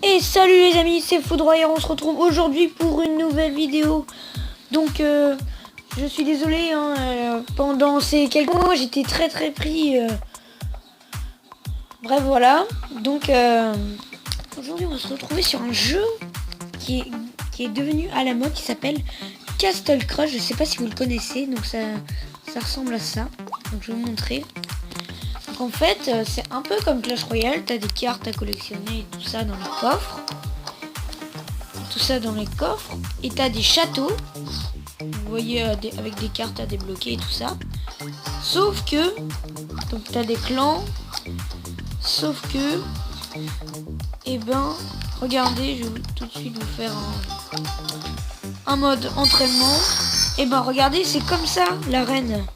Et salut les amis, c'est Foudroyeur, on se retrouve aujourd'hui pour une nouvelle vidéo. Donc je suis désolé, pendant ces quelques mois j'étais très pris. Bref voilà, donc aujourd'hui on va se retrouver sur un jeu qui est devenu à la mode, qui s'appelle Castle Crush. Je sais pas si vous le connaissez, donc ça ressemble à ça. Donc je vais vous montrer. Donc en fait c'est un peu comme Clash Royale, t'as des cartes à collectionner et tout ça dans les coffres. Et t'as des châteaux, vous voyez, avec des cartes à débloquer et tout ça, sauf que donc t'as des clans, sauf que regardez, je vais tout de suite vous faire un mode entraînement. Regardez, c'est comme ça l'arène,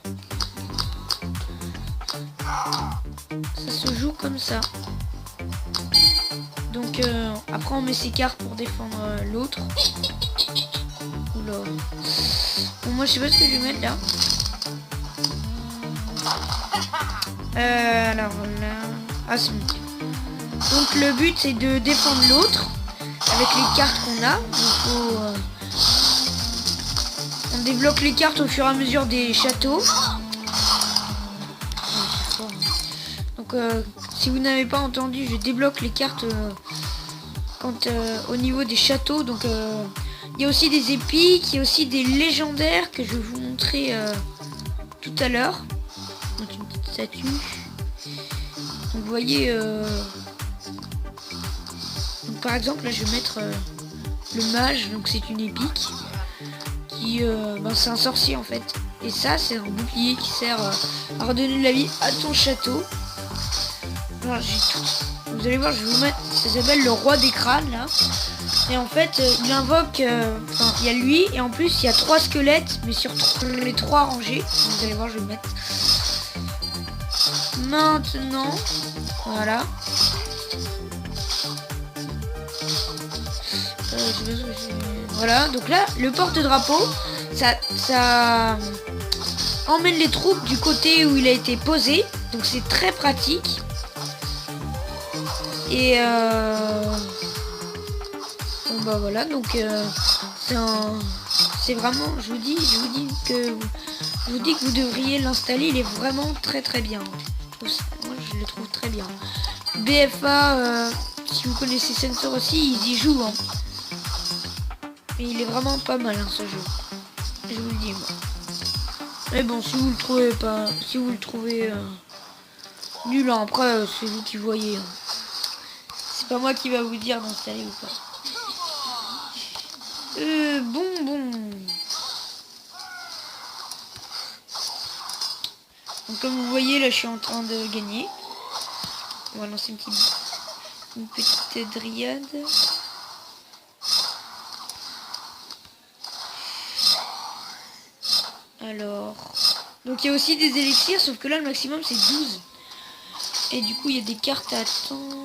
ça se joue comme ça. Donc après on met ses cartes pour défendre l'autre. Oula. Bon, moi je sais pas ce que je vais mettre là. Alors là. Ah c'est bon. Donc le but c'est de défendre l'autre avec les cartes qu'on a. Donc on débloque les cartes au fur et à mesure des châteaux. Donc si vous n'avez pas entendu, je débloque les cartes au niveau des châteaux. Donc il y a aussi des épiques, il y a aussi des légendaires que je vais vous montrer tout à l'heure. Donc une petite statue. Donc vous voyez, donc, par exemple là je vais mettre le mage, donc c'est une épique qui c'est un sorcier en fait. Et ça c'est un bouclier qui sert à redonner de la vie à ton château. Alors, vous allez voir, je vais vous mettre, ça s'appelle le roi des crânes là. Et en fait il invoque, il y a lui et en plus il y a 3 squelettes, mais sur les 3 rangées. Vous allez voir, je vais le mettre maintenant. Voilà. Voilà, donc là le porte-drapeau, ça emmène les troupes du côté où il a été posé, donc c'est très pratique. Et voilà, donc c'est vraiment, je vous dis que vous devriez l'installer, il est vraiment très bien. Moi je le trouve très bien. BFA, si vous connaissez Sensor aussi, ils y jouent, hein. Mais il est vraiment pas mal, hein, ce jeu. Je vous le dis, moi. Mais bon, si vous le trouvez pas, si vous le trouvez nul, hein, après c'est vous qui voyez, hein. C'est pas moi qui va vous dire d'installer ou pas. Bon. Donc comme vous voyez, là je suis en train de gagner. On va lancer une petite dryade. Alors, donc il y a aussi des élixirs, sauf que là le maximum c'est 12. Et du coup il y a des cartes à attendre.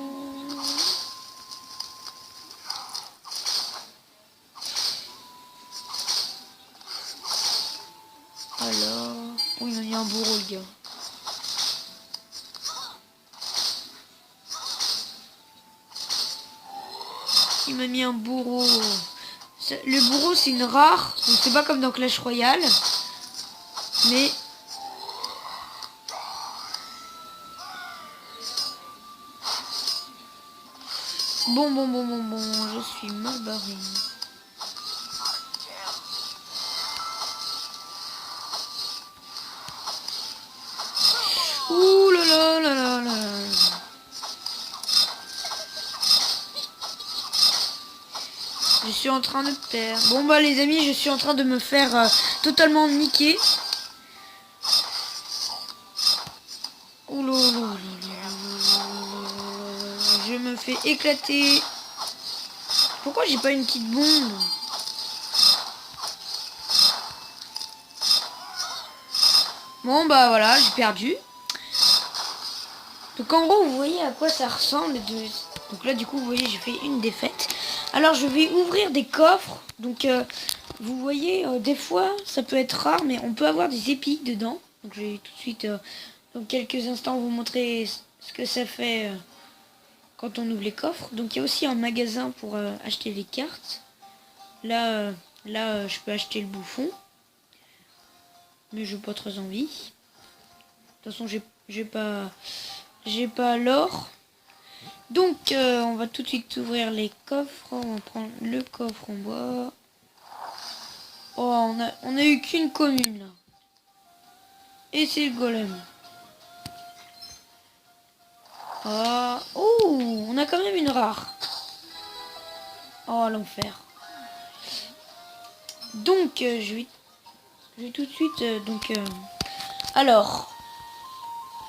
Alors, oh, il m'a mis un bourreau le gars. Il m'a mis un bourreau. Le bourreau c'est une rare, donc c'est pas comme dans Clash Royale. Mais bon, je suis mal barré. Ouh là là. Je suis en train de perdre. Bon bah les amis, je suis en train de me faire totalement niquer. Ouh là. Je me fais éclater. Pourquoi j'ai pas une petite bombe? Bon bah voilà, j'ai perdu. Donc en gros, vous voyez à quoi ça ressemble. Donc là du coup, vous voyez, j'ai fait une défaite. Alors je vais ouvrir des coffres. Donc vous voyez, des fois, ça peut être rare, mais on peut avoir des épiques dedans. Donc je vais tout de suite, dans quelques instants, vous montrer ce que ça fait quand on ouvre les coffres. Donc il y a aussi un magasin pour acheter les cartes. Là, je peux acheter le bouffon. Mais j'ai pas très envie. De toute façon, j'ai pas l'or. Donc on va tout de suite ouvrir les coffres. On va prendre le coffre en bois. Oh, on a eu qu'une commune là. Et c'est le golem. Ah, oh, on a quand même une rare. Oh, l'enfer. Donc, je vais tout de suite... alors,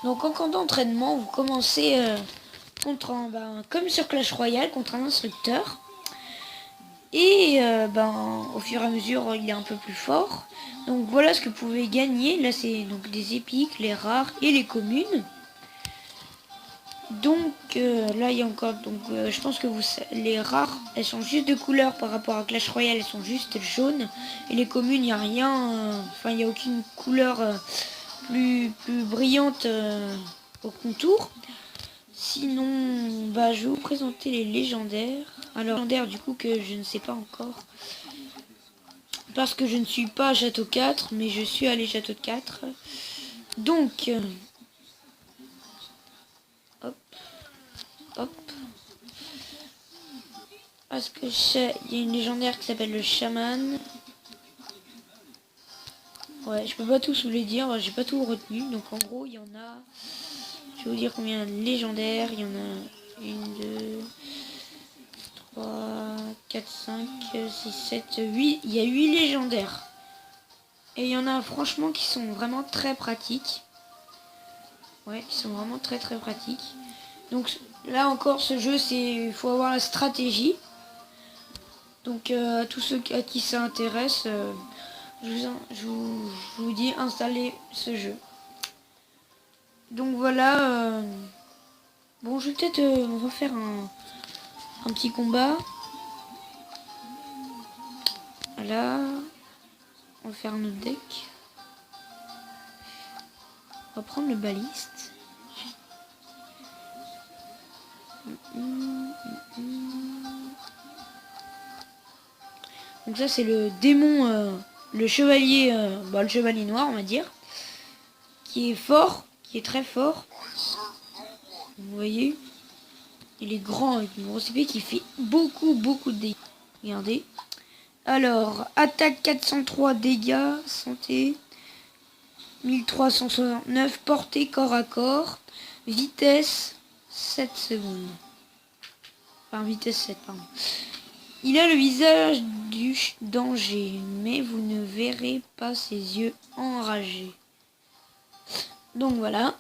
donc en camp d'entraînement, vous commencez contre comme sur Clash Royale, contre un instructeur. Et au fur et à mesure, il est un peu plus fort. Donc voilà ce que vous pouvez gagner. Là, c'est donc des épiques, les rares et les communes. Donc là il y a encore je pense que les rares elles sont juste de couleur par rapport à Clash Royale, elles sont juste jaunes, et les communes il n'y a rien, enfin il n'y a aucune couleur plus brillante au contour. Sinon je vais vous présenter les légendaires. Alors légendaires du coup que je ne sais pas encore parce que je ne suis pas à Château 4 mais je suis allé Château 4. Donc hop. Parce que il y a une légendaire qui s'appelle le chaman. Ouais, je peux pas tous vous les dire, j'ai pas tout retenu. Donc en gros, il y en a... Je vais vous dire combien de légendaires. Il y en a 1, 2, 3, 4, 5, 6, 7, 8. Il y a 8 légendaires. Et il y en a franchement qui sont vraiment très pratiques. Ouais, qui sont vraiment très pratiques. Donc là encore, ce jeu, il faut avoir la stratégie. Donc à tous ceux à qui ça intéresse, je vous dis installez ce jeu. Donc voilà. Bon, je vais peut-être refaire un petit combat. Voilà. On va faire notre deck. On va prendre le baliste. Donc ça c'est le démon, le chevalier, le chevalier noir on va dire, qui est fort, qui est très fort. Vous voyez, il est grand avec une grosse épée qui fait beaucoup de dégâts. Regardez. Alors, attaque 403 dégâts, santé 1369, portée corps à corps, vitesse 7 secondes. Enfin vitesse 7 pardon. Il a le visage du danger, mais vous ne verrez pas ses yeux enragés. Donc voilà.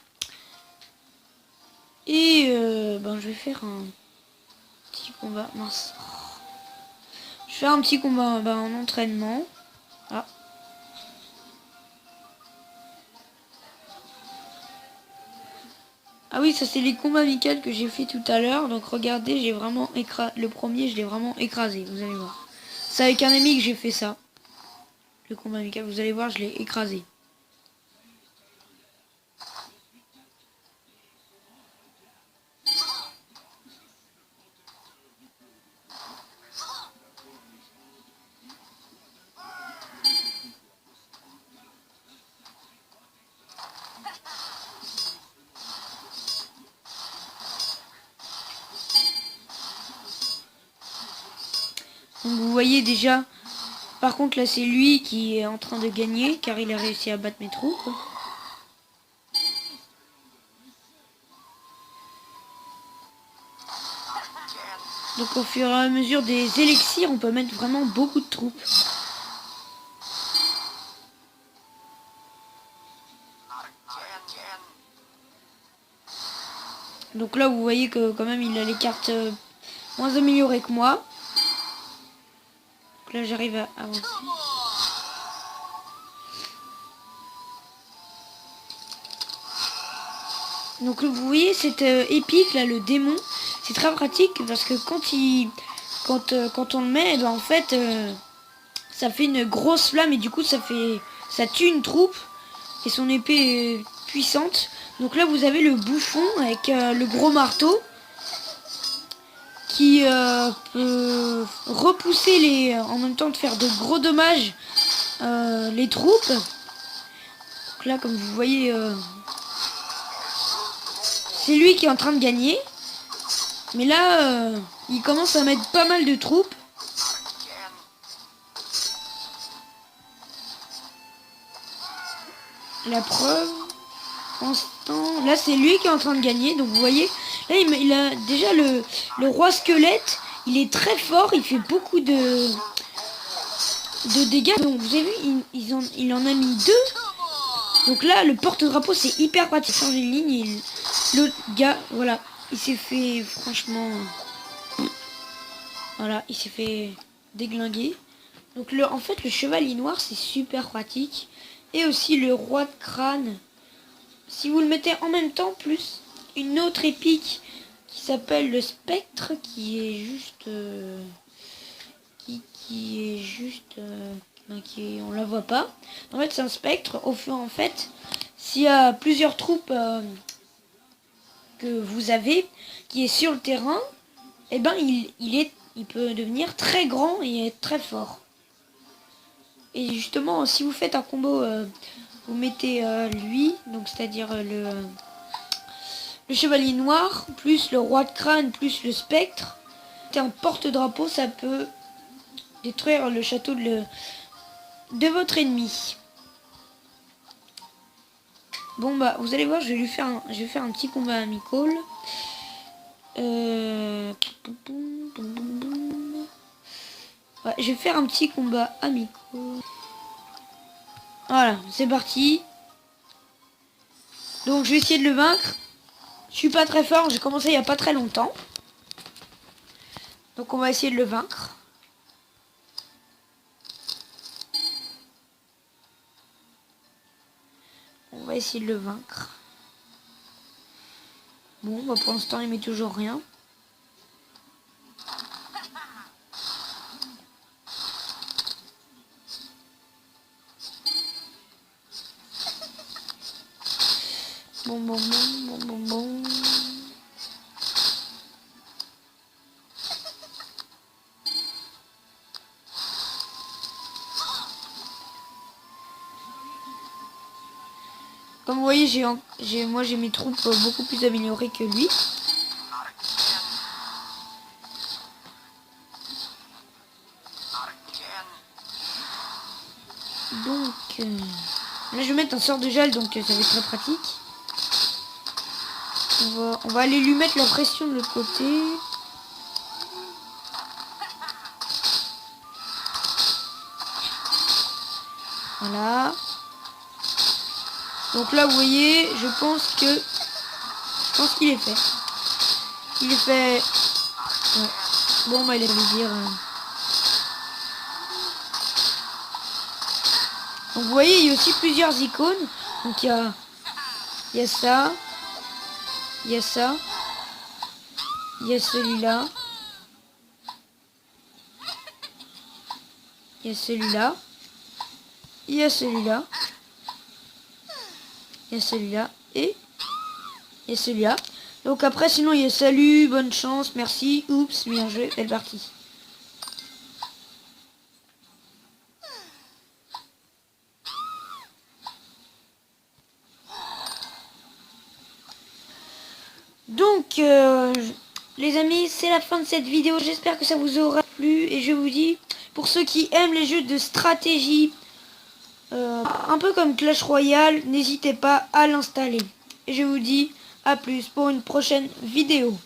Et je vais faire un petit combat. Mince. Je vais faire un petit combat en entraînement. Ah. Ah oui, ça c'est les combats amicaux que j'ai fait tout à l'heure. Donc regardez, j'ai vraiment écrasé. Le premier, je l'ai vraiment écrasé. Vous allez voir. C'est avec un ami que j'ai fait ça. Le combat amical, vous allez voir, je l'ai écrasé. Donc vous voyez déjà, par contre là c'est lui qui est en train de gagner car il a réussi à battre mes troupes. Donc au fur et à mesure des élixirs, on peut mettre vraiment beaucoup de troupes. Donc là vous voyez que quand même il a les cartes moins améliorées que moi. Donc là j'arrive à avancer. Donc vous voyez cette épique là, le démon, c'est très pratique parce que quand on le met, en fait ça fait une grosse flamme et du coup ça tue une troupe et son épée est puissante. Donc là vous avez le bouffon avec le gros marteau qui peut repousser en même temps de faire de gros dommages les troupes. Donc là, comme vous voyez, c'est lui qui est en train de gagner. Mais là, il commence à mettre pas mal de troupes. La preuve, instant, là c'est lui qui est en train de gagner. Donc vous voyez, là il a déjà le roi squelette. Il est très fort, il fait beaucoup de dégâts. Donc vous avez vu, il en a mis 2. Donc là, le porte-drapeau, c'est hyper pratique. Changer de ligne, le gars, voilà, il s'est fait, franchement, voilà, il s'est fait déglinguer. Donc en fait, le chevalier noir, c'est super pratique. Et aussi le roi de crâne. Si vous le mettez en même temps, plus une autre épique qui s'appelle le spectre, qui est juste... on la voit pas. En fait, c'est un spectre. En fait, s'il y a plusieurs troupes que vous avez qui est sur le terrain, eh ben il peut devenir très grand et être très fort. Et justement, si vous faites un combo, vous mettez lui, donc c'est-à-dire le chevalier noir, plus le roi de crâne, plus le spectre. C'est un porte-drapeau, ça peut détruire le château de votre ennemi. Bon bah vous allez voir, je vais faire un petit combat amical. Ouais, je vais faire un petit combat amical. Voilà, c'est parti. Donc je vais essayer de le vaincre. Je suis pas très fort, j'ai commencé il y a pas très longtemps. Donc on va essayer de le vaincre. On va essayer de le vaincre. Bon, bah pour l'instant, il met toujours rien. Bon. Comme vous voyez, moi j'ai mes troupes beaucoup plus améliorées que lui. Donc là je vais mettre un sort de gel, donc ça va être très pratique. On va aller lui mettre la pression de l'autre côté. Voilà. Donc là vous voyez, je pense qu'il est fait. Il est fait. Ouais. Bon bah il allait dire. Donc vous voyez, il y a aussi plusieurs icônes. Donc il y a ça. Il y a ça. Il y a celui-là. Il y a celui-là. Il y a celui-là. Il y a celui-là. Et il y a celui-là. Donc après, sinon, il y a salut, bonne chance, merci, oups, bien joué, belle partie. Donc, les amis, c'est la fin de cette vidéo. J'espère que ça vous aura plu. Et je vous dis, pour ceux qui aiment les jeux de stratégie, un peu comme Clash Royale, n'hésitez pas à l'installer. Et je vous dis à plus pour une prochaine vidéo.